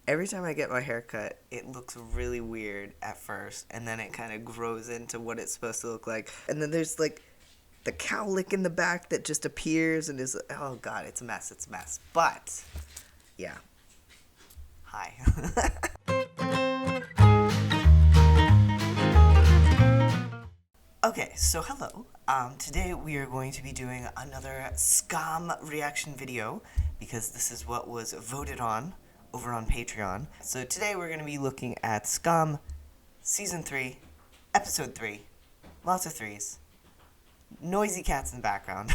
Every time I get my hair cut, it looks really weird at first, and then it kind of grows into what it's supposed to look like. And then there's like the cowlick in the back that just appears and is, oh god, it's a mess, But, yeah. Hi. Okay, so hello. Today we are going to be doing another SKAM reaction video, because this is what was voted on over on Patreon. So today we're going to be looking at SKAM Season 3, Episode 3, lots of threes, noisy cats in the background.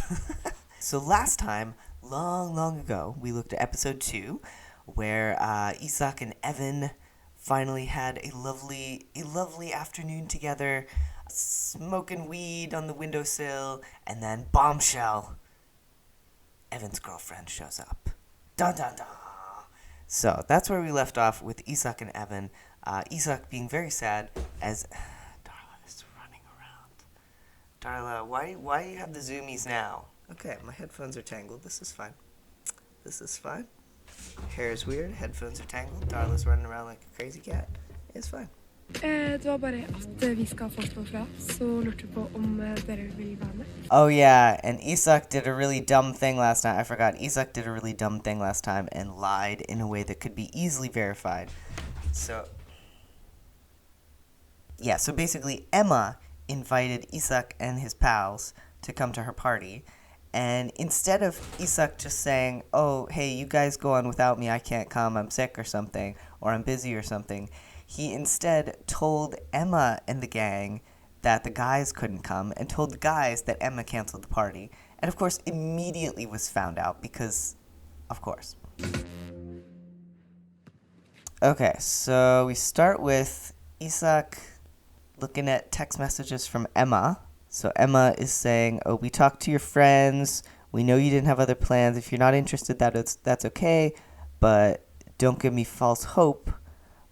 So last time, long ago, we looked at Episode 2, where Isak and Evan finally had a lovely afternoon together, smoking weed on the windowsill, and then bombshell, Evan's girlfriend shows up. Dun dun dun. So that's where we left off with Isak and Evan. Isak being very sad as Darla is running around. Darla, why do you have the zoomies now? Okay, my headphones are tangled. This is fine. Hair is weird, headphones are tangled. Darla's running around like a crazy cat. It's fine. Det var bare at vi skal få stå fra, så lurte på om dere vil være med. Oh yeah, and Isak did a really dumb thing last night. I forgot. Isak did a really dumb thing last time and lied in a way that could be easily verified. So, yeah, so basically Emma invited Isak and his pals to come to her party. And instead of Isak just saying, oh, hey, you guys go on without me, I can't come, I'm sick or something, or I'm busy or something, he instead told Emma and the gang that the guys couldn't come, and told the guys that Emma canceled the party. And of course, immediately was found out because, of course. Okay, so we start with Isak looking at text messages from Emma. So Emma is saying, oh, we talked to your friends. We know you didn't have other plans. If you're not interested, that's okay. But don't give me false hope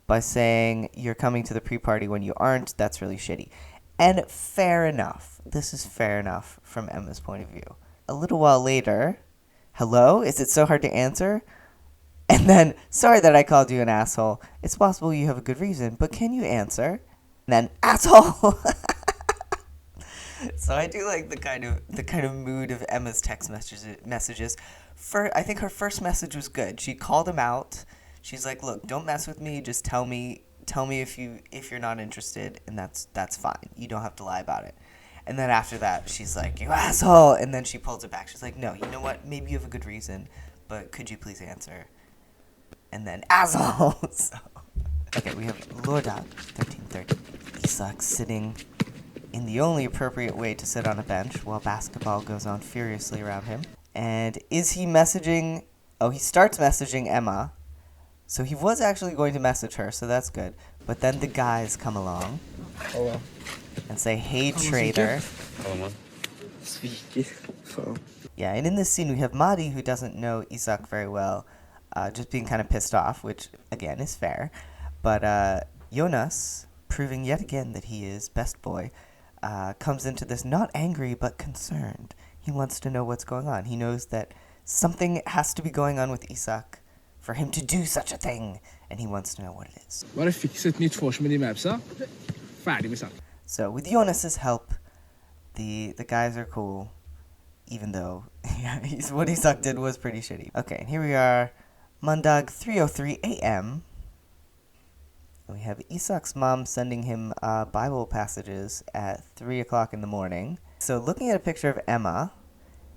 by saying you're coming to the pre-party when you aren't. That's really shitty. And fair enough. This is fair enough from Emma's point of view. A little while later, hello? Is it so hard to answer? And then, sorry that I called you an asshole. It's possible you have a good reason, but can you answer? And then, asshole! So I do like the kind of mood of Emma's text messages. I think her first message was good. She called him out. She's like, look, don't mess with me. Just tell me if you're not interested, and that's fine. You don't have to lie about it. And then after that, she's like, you asshole. And then she pulls it back. She's like, no, you know what? Maybe you have a good reason, but could you please answer? And then asshole. So, okay, we have Lorda 1330. Isak sitting in the only appropriate way to sit on a bench while basketball goes on furiously around him. And is he messaging? Oh, he starts messaging Emma. So he was actually going to message her, so that's good. But then the guys come along and say, hey, traitor. Yeah, and in this scene we have Madi, who doesn't know Isak very well, just being kind of pissed off, which, again, is fair. But Jonas, proving yet again that he is best boy, comes into this not angry but concerned. He wants to know what's going on. He knows that something has to be going on with Isak for him to do such a thing, and he wants to know what it is. So with Jonas's help, the guys are cool, even though what Isak did was pretty shitty. Okay, and here we are, Mondag 3:03 a.m. We have Isak's mom sending him Bible passages at 3 o'clock in the morning. So looking at a picture of Emma,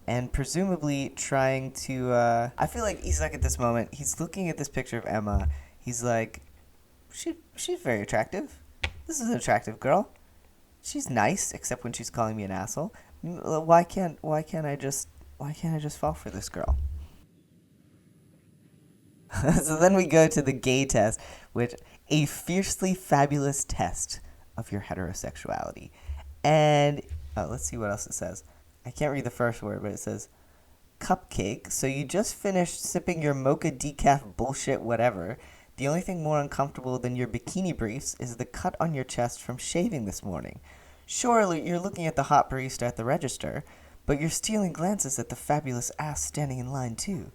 and presumably trying to, I feel like Isak at this moment, he's looking at this picture of Emma, he's like, she's very attractive. This is an attractive girl. She's nice, except when she's calling me an asshole. Why can't I just fall for this girl? So then we go to the gay test, which a fiercely fabulous test of your heterosexuality. And let's see what else it says. I can't read the first word, but it says cupcake. So you just finished sipping your mocha decaf bullshit whatever. The only thing more uncomfortable than your bikini briefs is the cut on your chest from shaving this morning. Surely you're looking at the hot barista at the register, but you're stealing glances at the fabulous ass standing in line too.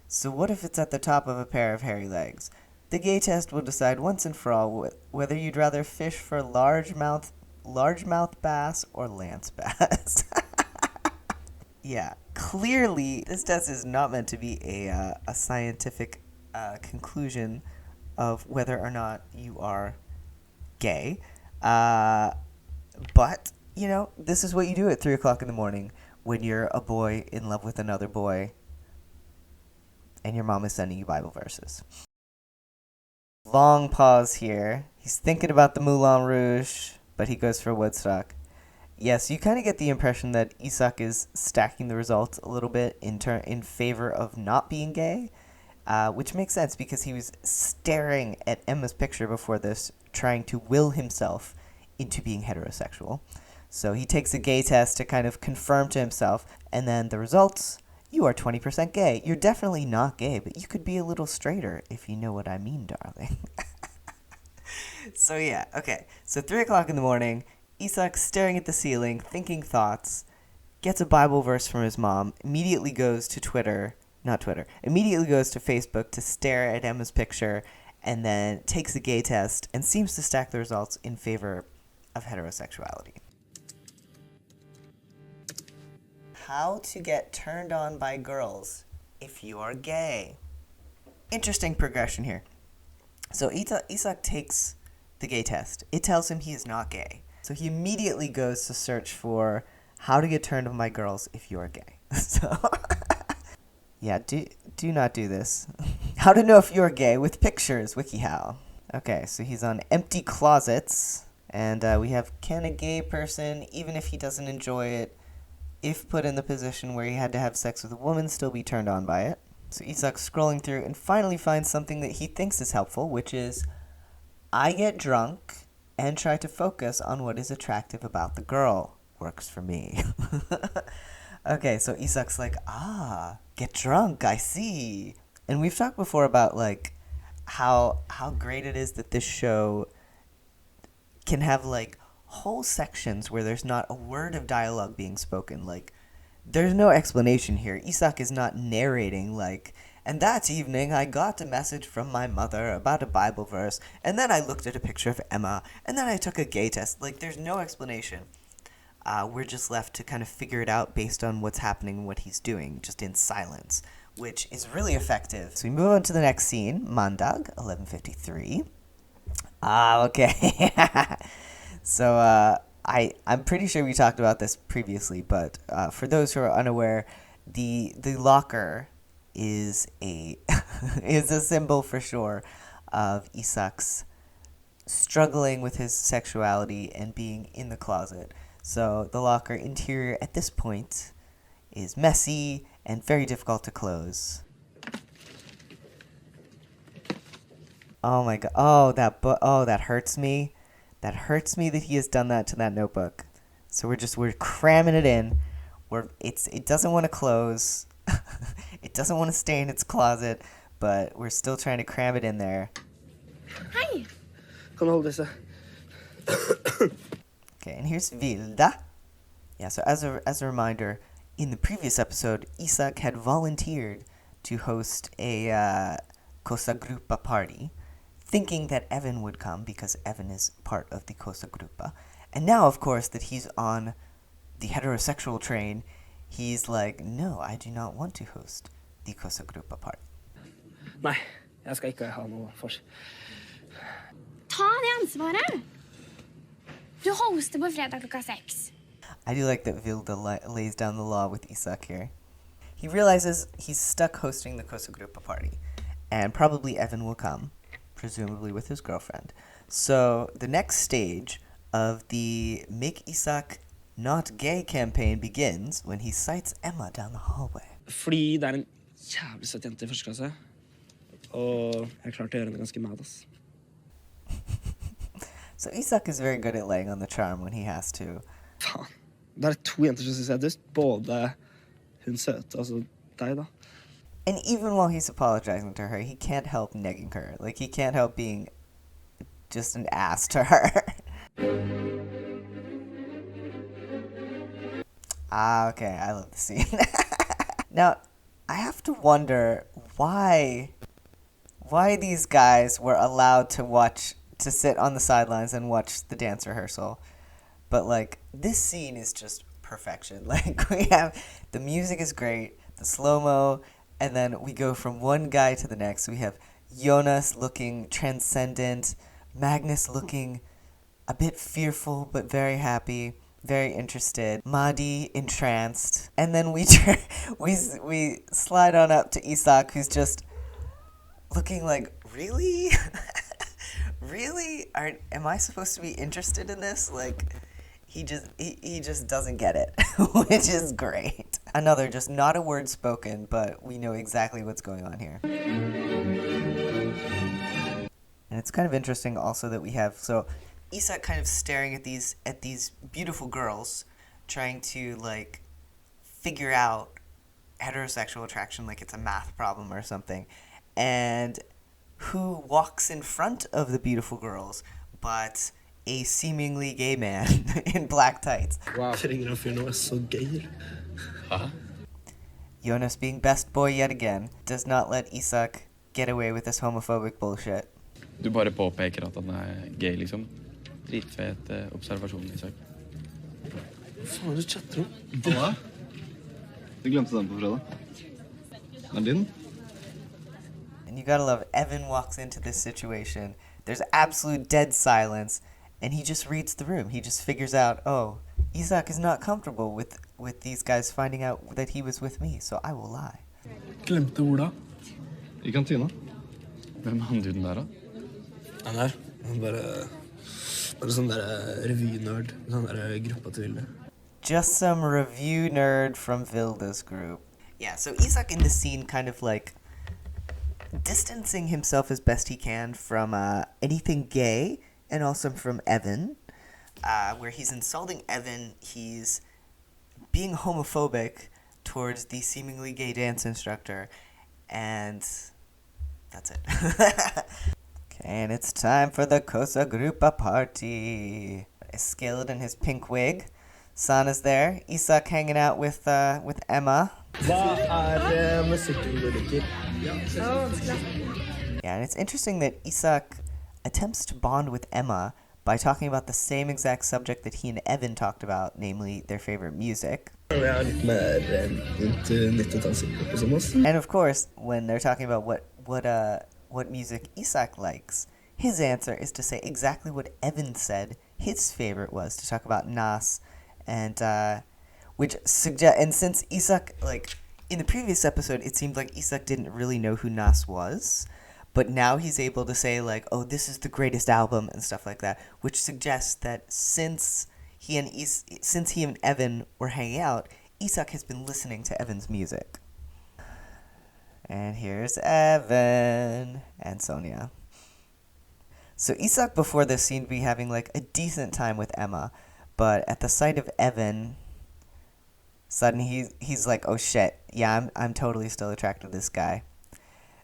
So what if it's at the top of a pair of hairy legs? The gay test will decide once and for all whether you'd rather fish for largemouth bass or lance bass. Yeah, clearly this test is not meant to be a scientific conclusion of whether or not you are gay. But, you know, this is what you do at 3 o'clock in the morning when you're a boy in love with another boy and your mom is sending you Bible verses. Long pause here. He's thinking about the Moulin Rouge, but he goes for Woodstock. Yes, you kind of get the impression that Isak is stacking the results a little bit in favor of not being gay, which makes sense because he was staring at Emma's picture before this, trying to will himself into being heterosexual. So he takes a gay test to kind of confirm to himself, and then the results, you are 20% gay. You're definitely not gay, but you could be a little straighter if you know what I mean, darling. So yeah, okay. So 3 o'clock in the morning, Isak staring at the ceiling, thinking thoughts, gets a Bible verse from his mom, immediately goes to immediately goes to Facebook to stare at Emma's picture, and then takes the gay test and seems to stack the results in favor of heterosexuality. How to get turned on by girls if you are gay. Interesting progression here. So Isak takes the gay test. It tells him he is not gay. So he immediately goes to search for how to get turned on by girls if you are gay. So yeah, do not do this. How to know if you're gay with pictures, WikiHow. Okay, so he's on empty closets, and we have, can a gay person, even if he doesn't enjoy it, if put in the position where he had to have sex with a woman, still be turned on by it? So Isak's scrolling through and finally finds something that he thinks is helpful, which is, I get drunk and try to focus on what is attractive about the girl. Works for me. Okay, so Isak's like, get drunk, I see. And we've talked before about, like, how great it is that this show can have, like, whole sections where there's not a word of dialogue being spoken. Like, there's no explanation here. Isak is not narrating, like, and that evening I got a message from my mother about a Bible verse, and then I looked at a picture of Emma, and then I took a gay test. Like, there's no explanation. We're just left to kind of figure it out based on what's happening and what he's doing, just in silence, which is really effective. So we move on to the next scene, Mandag, 11:53. Okay. So I'm pretty sure we talked about this previously, but for those who are unaware, the locker is a is a symbol for sure of Isak's struggling with his sexuality and being in the closet. So the locker interior at this point is messy and very difficult to close. Oh my god. That hurts me. That hurts me that he has done that to that notebook. So we're cramming it in. It doesn't want to close. It doesn't want to stay in its closet, but we're still trying to cram it in there. Hi. Kan hold disse. Okay, and here's Vilda. Yeah, so as a reminder, in the previous episode, Isak had volunteered to host a Cosa Gruppa party, thinking that Evan would come because Evan is part of the Cosa Gruppa. And now, of course, that he's on the heterosexual train, he's like, no, I do not want to host the Cosa Gruppa party. Nei, jeg skal ikke ha noe for. Ta det ansvaret. Du hoster på fredag klokka 6. I do like that Vilda lays down the law with Isak here. He realizes he's stuck hosting the Cosa Gruppa party, and probably Evan will come, presumably with his girlfriend. So the next stage of the Make Isak Not Gay campaign begins when he sights Emma down the hallway. Fordi det en jævlig søt jente I første klasse, og jeg klarte å gjøre henne ganske mad, ass. So Isak is very good at laying on the charm when he has to. Faen, det 2 jenter som synes jeg dust, både hun søte, altså deg da. And even while he's apologizing to her, he can't help negging her. Like, he can't help being just an ass to her. Okay, I love the scene. Now, I have to wonder why why these guys were allowed to sit on the sidelines and watch the dance rehearsal. But, like, this scene is just perfection. Like, we have, the music is great, the slow-mo, and then we go from one guy to the next. We have Jonas looking transcendent, Magnus looking a bit fearful but very happy, very interested, Madi entranced, and then we slide on up to Isak, who's just looking like, really? Really? Am I supposed to be interested in this? Like, he just doesn't get it, which is great. Another, just not a word spoken, but we know exactly what's going on here. And it's kind of interesting also that we have, so Isak kind of staring at these beautiful girls, trying to, like, figure out heterosexual attraction like it's a math problem or something. And who walks in front of the beautiful girls but a seemingly gay man in black tights. Wow. So gay. Huh? Jonas, being best boy yet again, does not let Isak get away with this homophobic bullshit. Du bare påpeker at han gay, liksom. Dritfet observasjon, Isak. Hva faen du chatter om? Hva? Du glemte den på fredag. Den din? And you gotta love, Evan walks into this situation. There's absolute dead silence, and he just reads the room. He just figures out, oh, Isak is not comfortable with these guys finding out that he was with me, so I will lie. Glemte hvor da? I kantina. Hvem er han duden der, da? Han er bare sånn der revynerd. Sånn der gruppa til Vilde. Just some review nerd from Vilda's group. Yeah, so Isak in this scene kind of like distancing himself as best he can from anything gay and also from Evan, where he's insulting Evan, he's being homophobic towards the seemingly gay dance instructor, and that's it. Okay, and it's time for the Cosa Grupa party. Skilled in his pink wig. Sana's there. Isak hanging out with Emma. Yeah, and it's interesting that Isak attempts to bond with Emma by talking about the same exact subject that he and Evan talked about, namely their favorite music. And of course, when they're talking about what music Isak likes, his answer is to say exactly what Evan said his favorite was, to talk about Nas, and since Isak, like, in the previous episode, it seemed like Isak didn't really know who Nas was, but now he's able to say, like, oh, this is the greatest album and stuff like that, which suggests that since he and Evan were hanging out, Isak has been listening to Evan's music. And here's Evan and Sonia. So Isak before this seemed to be having, like, a decent time with Emma, but at the sight of Evan, suddenly he's like, oh shit, yeah, I'm totally still attracted to this guy.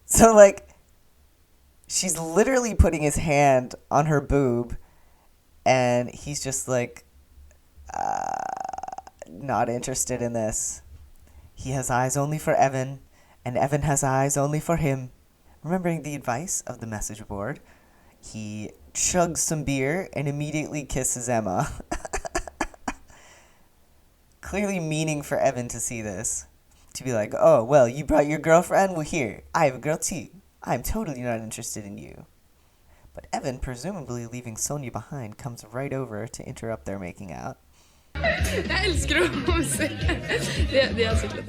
So, like, she's literally putting his hand on her boob, and he's just like, not interested in this. He has eyes only for Evan, and Evan has eyes only for him. Remembering the advice of the message board, he chugs some beer and immediately kisses Emma. Clearly meaning for Evan to see this. To be like, oh, well, you brought your girlfriend? Well, here, I have a girl too. I'm totally not interested in you. But Evan, presumably leaving Sonia behind, comes right over to interrupt their making out. Jeg elsker å se. Det er så klart.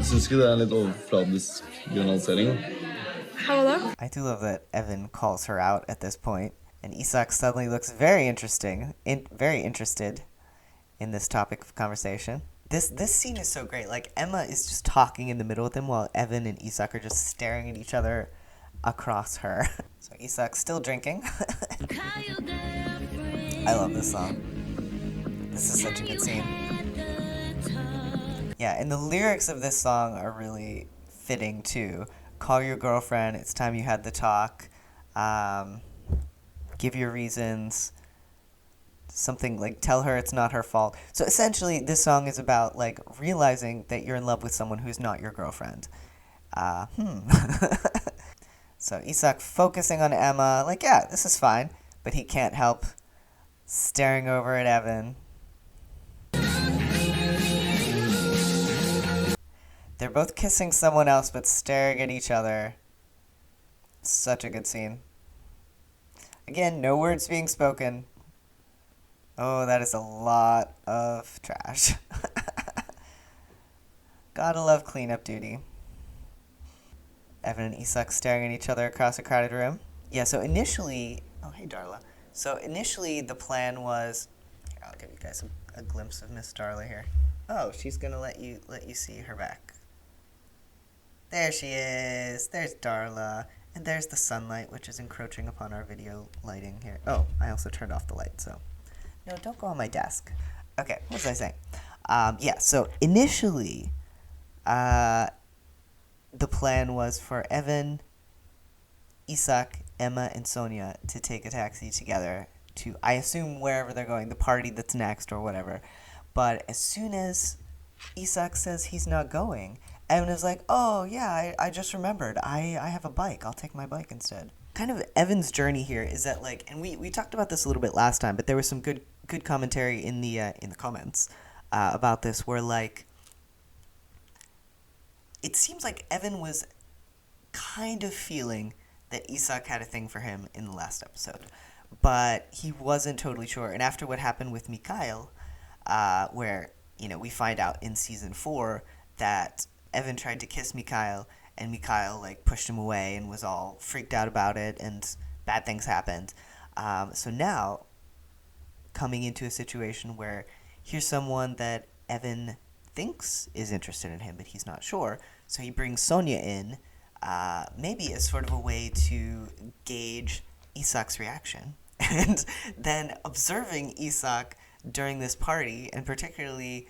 Synes ikke det er litt overfladisk generalisering? Hva da? I do love that Evan calls her out at this point, and Isak suddenly looks very interested in this topic of conversation. This scene is so great. Like, Emma is just talking in the middle with him while Evan and Isak are just staring at each other across her. So Isak's still drinking. I love this song. This is such a good scene. Yeah, and the lyrics of this song are really fitting too. Call your girlfriend, it's time you had the talk. Give your reasons. Something like, tell her it's not her fault. So essentially, this song is about, like, realizing that you're in love with someone who's not your girlfriend. So Isak focusing on Emma, like, yeah, this is fine, but he can't help staring over at Evan. They're both kissing someone else, but staring at each other. Such a good scene. Again, no words being spoken. Oh, that is a lot of trash. Gotta love cleanup duty. Evan and Isak staring at each other across a crowded room. Yeah, so initially... Oh, hey, Darla. So initially the plan was... Here, I'll give you guys a glimpse of Miss Darla here. Oh, she's gonna let you see her back. There she is. There's Darla. And there's the sunlight, which is encroaching upon our video lighting here. Oh, I also turned off the light, so... No, don't go on my desk. Okay, what was I saying? Yeah, so initially, the plan was for Evan, Isak, Emma, and Sonia to take a taxi together to, I assume, wherever they're going, the party that's next or whatever. But as soon as Isak says he's not going, Evan is like, oh, yeah, I just remembered. I have a bike. I'll take my bike instead. Kind of Evan's journey here is that, like, and we talked about this a little bit last time, but there was some good commentary in the comments about this, where, like, it seems like Evan was kind of feeling that Isak had a thing for him in the last episode, but he wasn't totally sure. And after what happened with Mikhail, where, you know, we find out in season 4 that Evan tried to kiss Mikhail, and Mikhail, like, pushed him away and was all freaked out about it, and bad things happened. So now, coming into a situation where here's someone that Evan thinks is interested in him, but he's not sure, so he brings Sonia in, maybe as sort of a way to gauge Isak's reaction. And then observing Isak during this party, and particularly...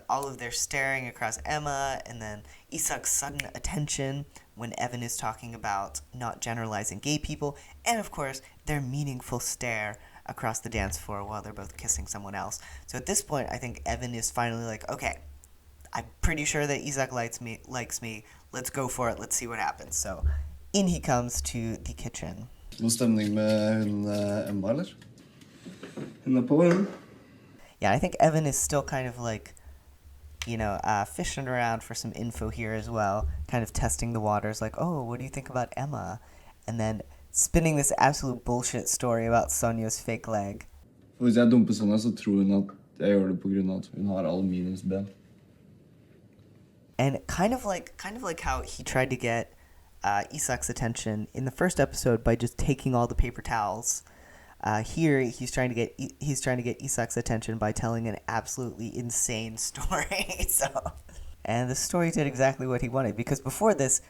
all of their staring across Emma, and then Isak's sudden attention when Evan is talking about not generalizing gay people, and of course, their meaningful stare across the dance floor while they're both kissing someone else. So at this point, I think Evan is finally like, okay, I'm pretty sure that Isak likes me, let's go for it, let's see what happens. So in he comes to the kitchen. God stemning med hun Emma, eller? Hun på, hun. Yeah, I think Evan is still kind of like, you know, fishing around for some info here as well, kind of testing the waters, like, oh, what do you think about Emma? And then spinning this absolute bullshit story about Sonia's fake leg. For hvis jeg dumper Sonja, så tror hun at jeg gjør det på grunn av at hun har aluminiumsben. And kind of like how he tried to get Isak's attention in the first episode by just taking all the paper towels. Here, he's trying to get Isak's attention by telling an absolutely insane story. And the story did exactly what he wanted, because before this,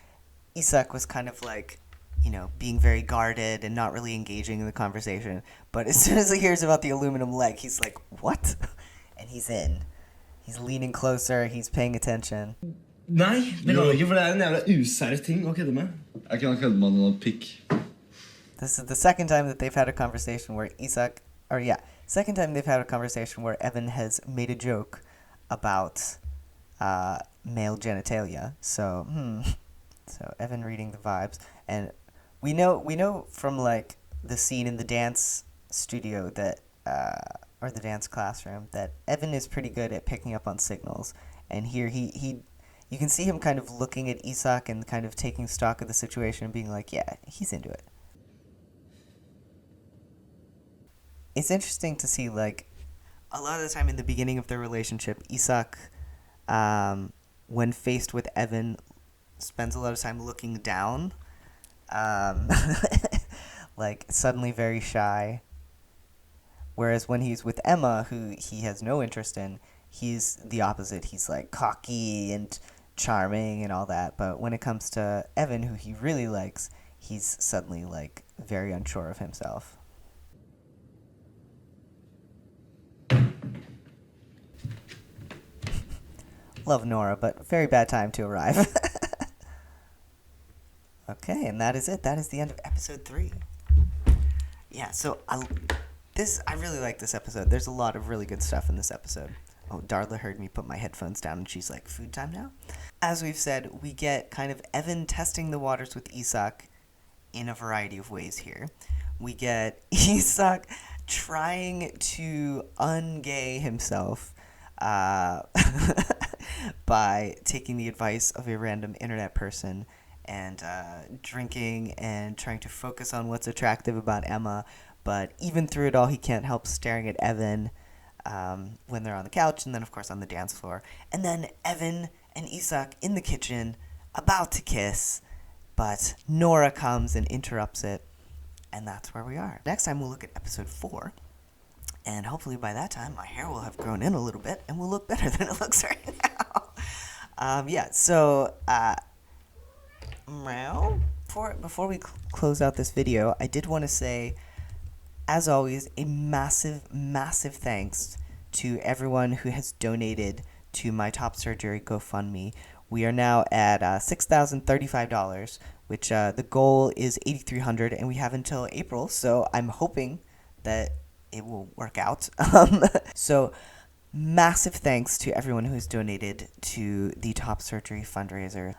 Isak was kind of like, you know, being very guarded and not really engaging in the conversation. But as soon as he hears about the aluminum leg, he's like, what? And he's in. He's leaning closer. He's paying attention. Nei, det går ikke, for det en jævla usære ting å kødde med. Jeg kan kødde med noen pikk. This is the second time that they've had a conversation where second time they've had a conversation where Evan has made a joke about male genitalia. So Evan reading the vibes, and we know from, like, the scene in the dance studio that or the dance classroom that Evan is pretty good at picking up on signals. And here you can see him kind of looking at Isak and kind of taking stock of the situation and being like, yeah, he's into it. It's interesting to see, like, a lot of the time in the beginning of their relationship, Isak, when faced with Evan, spends a lot of time looking down, like, suddenly very shy. Whereas when he's with Emma, who he has no interest in, he's the opposite. He's, like, cocky and charming and all that. But when it comes to Evan, who he really likes, he's suddenly, like, very unsure of himself. Love Nora, but very bad time to arrive. Okay, and that is it. That is the end of episode 3. Yeah, so I really like this episode. There's a lot of really good stuff in this episode. Oh, Darla heard me put my headphones down and she's like, food time now? As we've said, we get kind of Evan testing the waters with Isak in a variety of ways here. We get Isak trying to ungay himself by taking the advice of a random internet person and drinking and trying to focus on what's attractive about Emma. But even through it all, he can't help staring at Evan when they're on the couch and then, of course, on the dance floor. And then Evan and Isak in the kitchen about to kiss, but Nora comes and interrupts it, and that's where we are. Next time, we'll look at episode 4. And hopefully by that time, my hair will have grown in a little bit and will look better than it looks right now. Yeah, so before we close out this video, I did want to say, as always, a massive, massive thanks to everyone who has donated to my top surgery GoFundMe. We are now at $6,035, which the goal is $8,300, and we have until April, so I'm hoping that it will work out. So massive thanks to everyone who has donated to the top surgery fundraiser.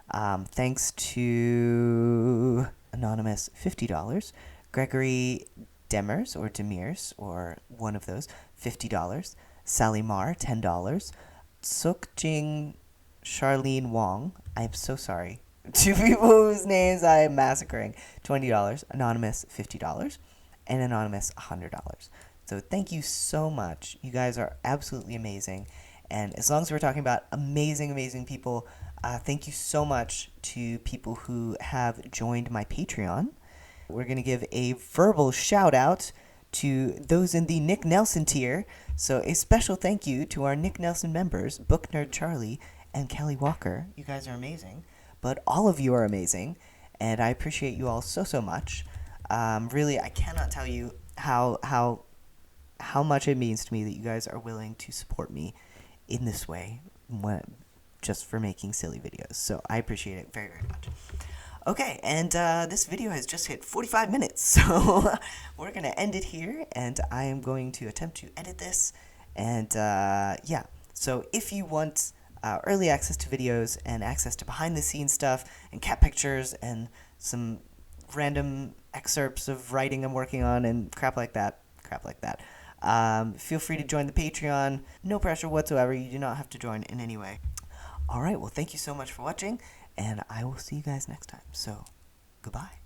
Thanks to Anonymous, $50. Gregory Demers, or Demirs, or one of those, $50. Sally Marr, $10. Sukjing Charlene Wong, I'm so sorry. 2 people whose names I am massacring, $20. Anonymous, $50. And Anonymous, $100. So thank you so much. You guys are absolutely amazing. And as long as we're talking about amazing, amazing people, thank you so much to people who have joined my Patreon. We're going to give a verbal shout out to those in the Nick Nelson tier. So a special thank you to our Nick Nelson members, Book Nerd Charlie and Kelly Walker. You guys are amazing. But all of you are amazing. And I appreciate you all so, so much. Really, I cannot tell you how much it means to me that you guys are willing to support me in this way, just for making silly videos. So I appreciate it very, very much. Okay, and this video has just hit 45 minutes, so we're going to end it here, and I am going to attempt to edit this, and yeah, so if you want early access to videos and access to behind-the-scenes stuff and cat pictures and some random excerpts of writing I'm working on and crap like that, feel free to join the Patreon. No pressure whatsoever. You do not have to join in any way. All right, well, thank you so much for watching, and I will see you guys next time. So, goodbye.